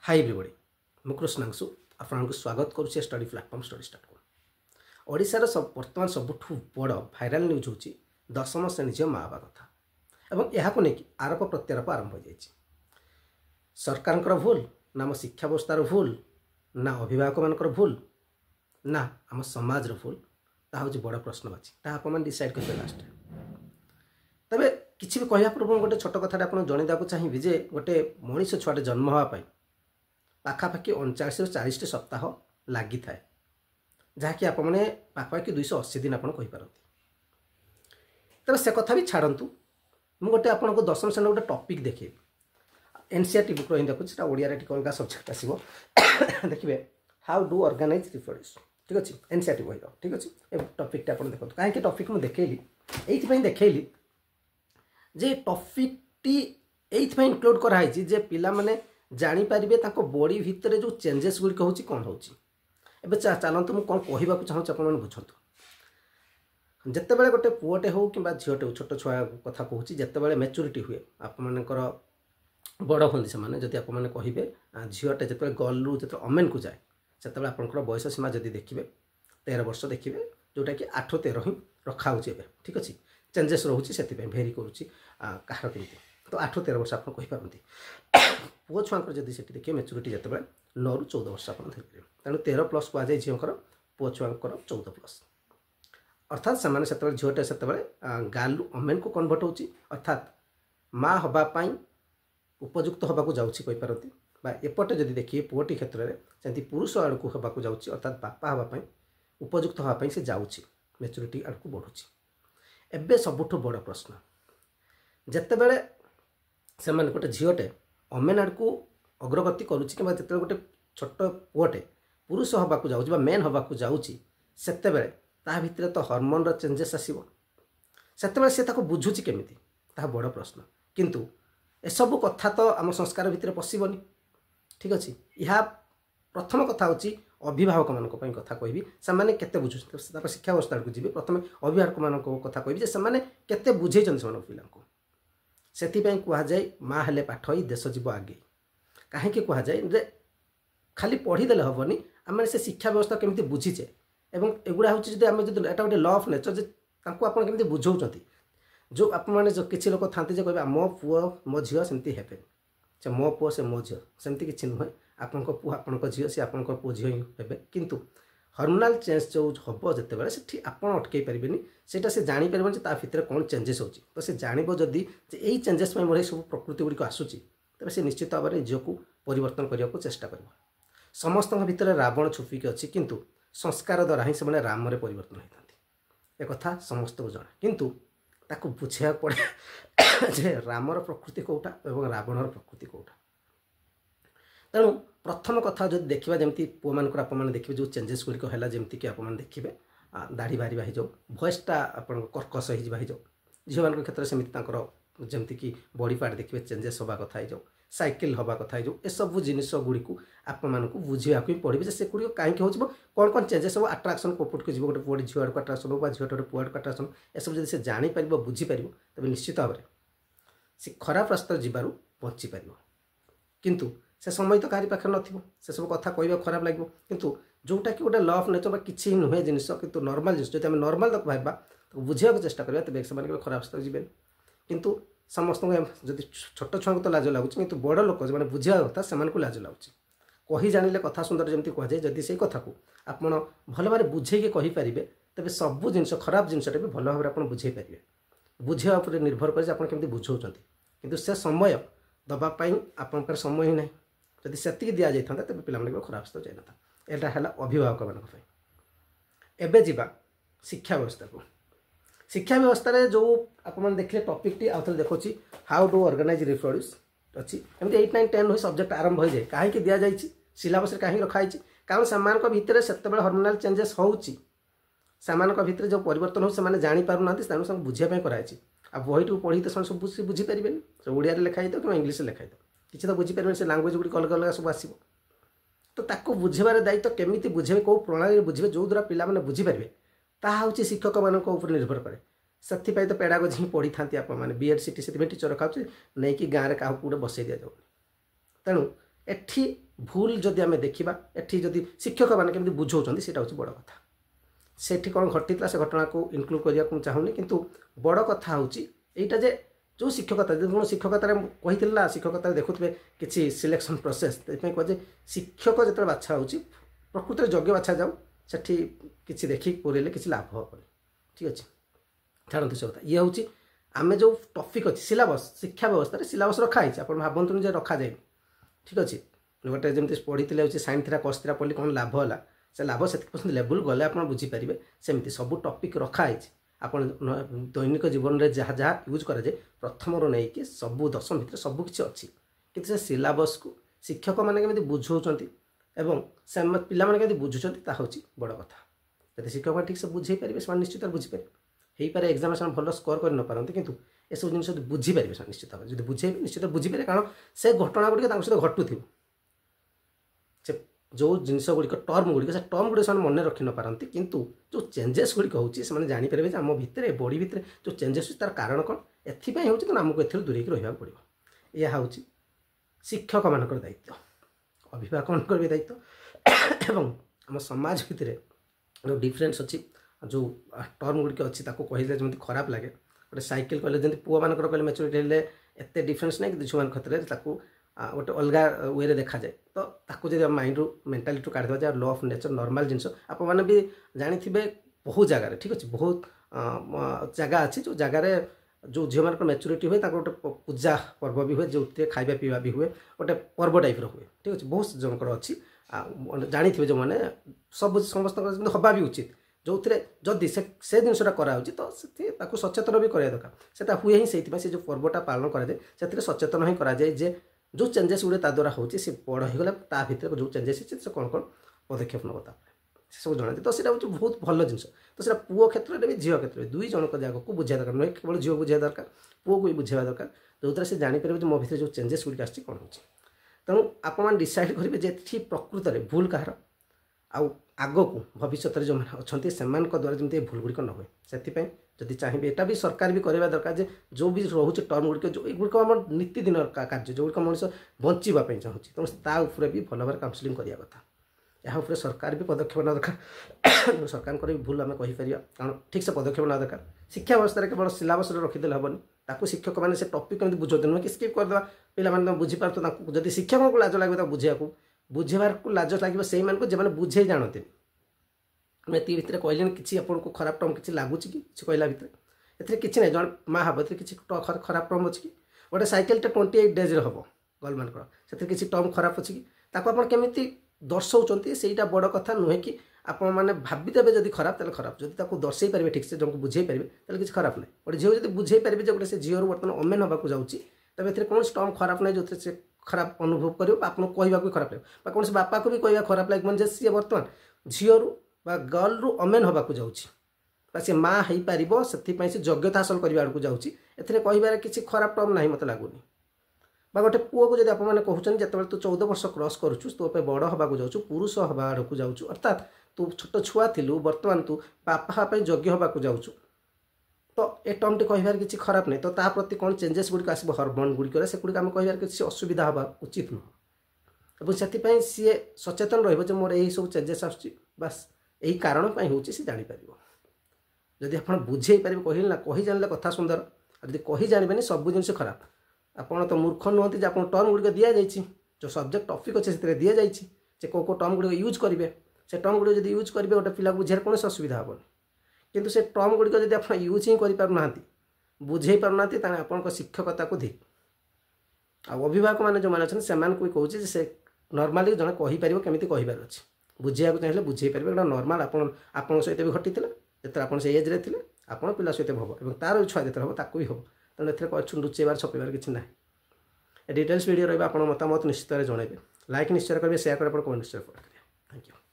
High everybody मु कृष्णांशु आपको स्वागत करुच्चे स्टडी प्लाटफॉर्म स्टडी स्टार्ट को ओडिशार बर्तमान सबुठ बड़ भाइराल न्यूज हूँ दशम श्रेणी झील माँ बा कथा एवं यह नहीं आरोप प्रत्यारोप आरंभ हो जाए सरकार भूल ना आम शिक्षा व्यवस्थार भूल ना अभिभावक मान भूल ना आम समाज भूल ता हूँ बड़ प्रश्नवाची आप डिसाइड करेंगे लास्ट तबे किसी भी कहवा पूर्व गोटे छोट कथा आप जनईदा चाहिए जे गोटे मनीष छुआटे जन्म होगापाई पाखापाखि 39 ରୁ 40 सप्ताह लगी थाए जहाँकि आपने पाखापाखि 280 दिन आप तेज से कथा भी छाड़ू मुझे गोटे आपको दशम श्रेणी गोटे टॉपिक देखे एनसीईआरटी बुक रही देखुँ ओडिया अलग सब्जेक्ट आसो देखिए हाउ डू ऑर्गेनाइज रिप्रोड्यूस ठीक अच्छे एनसीईआरटी बही ठीक अच्छे टॉपिक आप देखो कहीं टॉपिक मुझे देखली ये देखली जे टॉपिक टी ये इनक्लूड कराई जे पिला माने जानीपारे बॉडी भितर जो चेंजेस गुड़िक हूँ कौन हो चलते मुझे कौन कहवाक चाहूँगी आप बुझु जितेबाला गोटे पुओटे हो कि झीटे छोट छुआ कथा कहूँ जितेबाला मैच्योरिटी हुए आपर बड़ हमें से जदि आप कहे झीटे जो गर्लू जो अमेन को जाए से आपंकर बयस सीमा जब देखिए 13 वर्ष देखिए जोटा कि 8-13 ही रखा ठीक अच्छे चेंजेस रोचे से भेरी करुच्ची कहार केमती तो 8-13 वर्ष आप कहींपारती पुओ छुआर जब से देखिए मैच्योरिटी जिते 9 ରୁ 14 वर्ष आप धरपे तेणु 13+ कहुए झीकर पुओ छुआर 14+ अर्थात से झीटे से गालू अमेन को कन्वर्ट हो अर्थात माँ हवापाई उपयुक्त होगा जापारती एपटे जब देखिए पुओटी क्षेत्र में जमी पुरुष आड़ को होगा जाऊँगी अर्थात बापा हाँपाई उपयुक्त हाँपाई से जाऊँगी मैच्योरिटी आड़ को बढ़ुची एबे सबुठ बड़ प्रश्न जितेबाला से गोटे झीटे अमेन आड़ को अग्रगति करुच्ची कि जो गोटे छोट पुओटे पुरुष होगा जाऊँगी मेन होगा जाऊँगी से भितर तो हार्मोन चेंजेस आसो से बुझुची केमिति ता बड़ प्रश्न किंतु एसबू कथा तो आम संस्कार भितर पशिबनी ठीक अच्छे यह प्रथम कथा हूँ अभिभावक मान कथा कहि से बुझुँ शिक्षा व्यवस्था को जी प्रथम अभिभावक मान कथा कहि से बुझे पिला से कहुए माँ हेले पाठ ही देश जीव आगे कहीं कहुए खाली पढ़ीदे हेनी आम से शिक्षा व्यवस्था केमी बुझीचे एवं एगुड़ा हूँ जो आम जो एटा गोटे लॉ ऑफ नेचर जे आपड़ी बुझाऊँ जो आप किसी लोग था कह मो पुओ मो झील सेमती हे से मो पुओ से मो झील सेमती किसी नुहे आपण पुओ आपण झील सी आप पुओ झील ही हे किंतु हार्मोनाल चेंज जो हम जिते से आप अटकई पारे से जापर भितर कौन चेंजेस हो तो से जान जदि यही चेंजेस मोर सब प्रकृति गुड़िक आसूसी तेज से निश्चित भाव में निजक परिवर्तन करने को चेष्टा कर समस्त भितर रावण छुपिक अच्छी किंतु संस्कार द्वारा ही से राम परिवर्तन होता है एक समस्त को जना किंतु ताकू बुझा पड़े जे रामर प्रकृति कौटा और रावणर प्रकृति कौटा तेणु प्रथम कथा जो देखा जमी पुओ मान देखिए जो चेंजेस गुड़िक है जमीक कि आप देखिए दाढ़ी बाहर हो जाओ भॉइसटा आप कर्कश हो जाओ झील मान क्षेत्र में सेमती जमीक बॉडी पार्ट देखिए चेंजेस हवा कथा हो जाओ साइकिल हवा कथा हो ए सब जिनिस गुड़िक आप बुझा पड़े से गुड़ कहीं हो कौन कौन चेंजेस हो अट्राक्शन कोपट को जी गोटे पुओ झील को अट्राक्शन हो झील गोटे पुओ को अट्राक्शन ए सब जब से जापर बुझीपार तेज निश्चित भाव में से खराब रास्ता जीवार बचीपार किंतु से समय तो कहारी पाखे न से सब कथा कहवा खराब लगे किंतु जोटा कि गोटे लॉ ऑफ नेचर किसी नुहे जिनिस किंतु नॉर्मल जिनिस जो नॉर्मल तक भाव तो बुझा चेष्टा करें तेज से खराब रास्ता जी किंतु समस्त जब छोट छुआ तो लाज लगुच कि बड़ लोक जो बुझा कथा से लाज लगुच कही जानिले कथा सुंदर जमी कहुए जदि से कथा को आप भल भाव बुझे कहींपारे तेज सब जिन खराब जिनटा भी भल भाव में बुझे पारे बुझा पर निर्भर कर केमी बुझाऊँ किंतु से समय दवापाई आप समय ही ना जदि से दि जाता तेज पे खराब रास्ता जाए ना यहाँ है अभिभावक मान एबे जीवा शिक्षा व्यवस्था को शिक्षा व्यवस्था जो आप देखिए टॉपिक टी आउ देखो हाउ टू ऑर्गेनाइज रिप्रोड्यूस अच्छी एमती 8, 9, 10 सब्जेक्ट आरंभ हो जाए कहीं दि जाए सिलेबस कहीं रखाई कारण से भितर से हार्मोनाल चेंजेस होती भितर जो परिवर्तन हो से जापार ना तेणु बुझापी कराई आ बही टू पढ़ी तो सब बुझीपारे ओडिया लिखाई दो कि इंग्लीश लिखाई दो किसी तो बुझीपारे से लांगुएज गुड़ी अलग अलग सब आसो तो ताको बुझेबार दायित्व केमी बुझे कौ प्रणाली बुझे जो द्वारा पिला बुझीपारे ताहा हूँ शिक्षक मान निर्भर करे से तो पेडागोजी ही पढ़ी था आप बीएड सीटी से टीचर रखा नहीं कि गाँव में क्या गोटे बसई दि जाऊँ तेणु एठी भूल जदि आम देखा एटी जदि शिक्षक मैंने केमती बुझाऊँ से बड़ कथा सेठी कौन घटी से घटना को इनक्लूड करने को चाहूनी किंतु बड़ कथा हूँ यहाँ जे जो शिक्षकता जो शिक्षकतार कही ना शिक्षकता देखुए कि सिलेक्शन प्रोसेस कहे शिक्षक जो बाछा हो प्रकृत में योग्य बाछा जाऊ सेठी किसी देखिक पुरेले किसी लाभ हेनी ठीक अच्छे छाड़ू से कथा ये हूँ आम जो टॉपिक अच्छी सिलेबस शिक्षा व्यवस्था सिलेबस रखाई आप भावतुनि जे रखा जाए ठीक अच्छे गोटे जमी पढ़ी साइन थीरा कस थीरा पढ़ी कौन लाभ है से लाभ से लेवल गले आप बुझीपारे सेमती सब टॉपिक रखाई आप दैनिक जीवन में जहाँ जहाँ यूज कराए प्रथम रू नहीं कि सबू 10 भितर सबकि अच्छी कि से सिलेबस को शिक्षक मैंने केमती बुझाऊँ एवं से पिला मैंने केमती बुझुंट हूँ बड़ कथा जब शिक्षक ठीक से बुझे पारे से निश्चित बुझीपारे हो पारे एग्जाम से भल स्कोर कर नपारती किंतु ये सब जिन बुझीपारे से निश्चित भाव जो बुझे निश्चित बुझीपारे कारण से घटना गुड़िक सहित घटुव से जो जिनस गुड़िक टर्म गुड़िक से टर्म गुड़िक मन रखी नपारती किंतु जो चेंजेस गुड़िक होने जानीपारे आम भितर बॉडी भितर जो चेंजेस तार कारण कौन एपाई हूँ आमको ए दूरे रहा पड़ो यह हूँ शिक्षक मान दायित्व अभिभावक मान भी दायित्व एवं आम समाज भितर जो डिफरेन्स अच्छी जो टर्म गुड़िक अच्छी कहले जमी खराब लगे गोटे साइकेल कहले जमी पुआ मान कहले मैच्योरिटी हेल्ले एत डिफरेन्स नहीं कि झील मान क्षेत्र में गोटे अलग वे देखा जाए तो ताकू जब माइंड रू मेंटालिटी काढ़ी जाए लॉ ऑफ नेचर नॉर्मल जिनस आप मैंने भी जानी बहुत जगार ठीक अच्छे बहुत जगह अच्छी जो जगार जो झील मान मैच्योरिटी हुए गोटे पूजा पर्व भी हुए जो खाଇବା पीवा भी हुए गोटे पर्व टाइप हुए ठीक अच्छे बहुत जनकर अच्छी जानी जो मैंने सब समस्त हवा भी उचित जो जदि से जिनसा कराऊँच तो सचेतन भी कराया दरकार से हुए ही से जो पर्वटा पालन कराए से सचेतन ही कराए जे जो चेंजेस गुड़े द्वारा होची से बड़ होगला ता भीतर जो चेंजेस से कौन कौन पदक्षेप नब से सब जना तो सीटा हूँ बहुत भल जिन तो सीटा पुओ क्षेत्र में भी झील क्षेत्र में दुई जन जगह को बुझा दरकार नुहे केवल झील बुझा दरकार पुओ को भी बुझा दरकार जो द्वारा से जानीपारे जो मो भीतर जो चेंजेस गुड़िक आसी कौन हो तेणु आप डिसाइड करेंगे जे प्रकृत में भूल कहार आग को भविष्य जो मैंने अच्छा से द्वारा जमी भूल गुड़िक न हुए से जदि चाहिए यहाँ भी सरकार भी करवा दरकार जे जो भी रोचे टर्म गुड़िक जो गुड़िक आम नीतिदिन कार्य जो गुड़िक मनीष बचापी चाहूँ तेणु ताऊपर भी भल भाव काउनसिलिंग करवा कथा यहाँ सरकार भी पदक्षेप ना दरकार सरकार भी भूल आम कहीपर कारण ठीक से पदक्षेप ना दरकार शिक्षा व्यवस्था केवल सिलेबस रखीदे हेनी ताकू शिक्षक मैंने से टॉपिक केमती बुझाते नुहे कि स्किप करदे पे बुझीपार जब शिक्षक को लाज लगे बुझाक बुझेबार को लाज लगे से जो बुझे जानते मैं ये भितर कहले कि आपको खराब टर्म किसी लगुच कि कहला भितर ए कि ना जन माँ हम किसी खराब टर्म अच्छी कि गोटे सैकेलटे 28 डेज हम गर्ल मान से किसी टर्म खराब अच्छी कि केमी दर्शाऊँ से बड़ कथा नुहे कि आपण मैंने भावीदेवे जब खराब तेल खराब जब दर्शे पारे ठीक से जन बुझे पारे किसी खराब ना गोटे झील जब बुझे पारे गोटे से झील बर्तमान अमेन होगा जाऊँगी तब ए कौन टर्म खराब ना जो से खराब अनुभव कर आपको कहवा भी खराब लगे कौन बापा को भी कहवा खराब लगे सी बर्तमान झील गर्ल रु अमेन होगा जाऊँगी सी माँ हो पार से योग्यता हासिल करने आड़ को जाऊँगी कहबार किसी खराब टर्म ना मत लगुनि गोटे पुओ को जब आप कहते जो तू 14 वर्ष क्रॉस करुचु तो बड़ होगा जाऊँ पुरुष हवा आड़ को जाऊँ अर्थात तू छोट छुआ थिलु बर्तमान तू बापा योग्य होगा जाऊँ तो ए टर्म टी कहबार किसी खराब नहीं तो ता प्रति कौन चेंजेस गुड़िक आसो हर्मोन गुड़िक से गुड़िक आम कहबार किसी असुविधा हवा उचित नुह और सी सचेतन रोज मोर यही सब चेंजेस आस यही कारण हूँ सी जापर जदि आप बुझे पारे कहले ना कही जान कथा सुंदर जब कही जानबे सब जिन खराब आपड़ तो मूर्ख नुहति आप टर्म गुड़िक दि जाए जो सब्जेक्ट टॉपिक अच्छे से दि जाए कौ टर्म गुड़िक यूज करेंगे से टर्म गुड़िक जब यूज करेंगे गोटे पिला बुझे कौन असुविधा हेनी किंतु से टर्म गुड़िक जब आप यूज ही करना बुझे पारना आप शिक्षकता को धिक अभिभावक मैंने जो मैंने अच्छे भी कहूँ से नॉर्मली जन कहीपर केमी कहबार अच्छे बुझाक चाहिए बुझे पारे गोटे नॉर्मल आप सहित भी घटी जो आप एज्रे थे आप पिला सहित हम और तार छुआ जो हम ताकू भी हम तेणु ए लुचेबार छपेबार किसी ना डिटेल्स वीडियो रहा आप मतामत निश्चित जनइबे लाइक निश्चय करेंगे शेयर करेंगे कमेंट निश्चय करेंगे थैंक यू।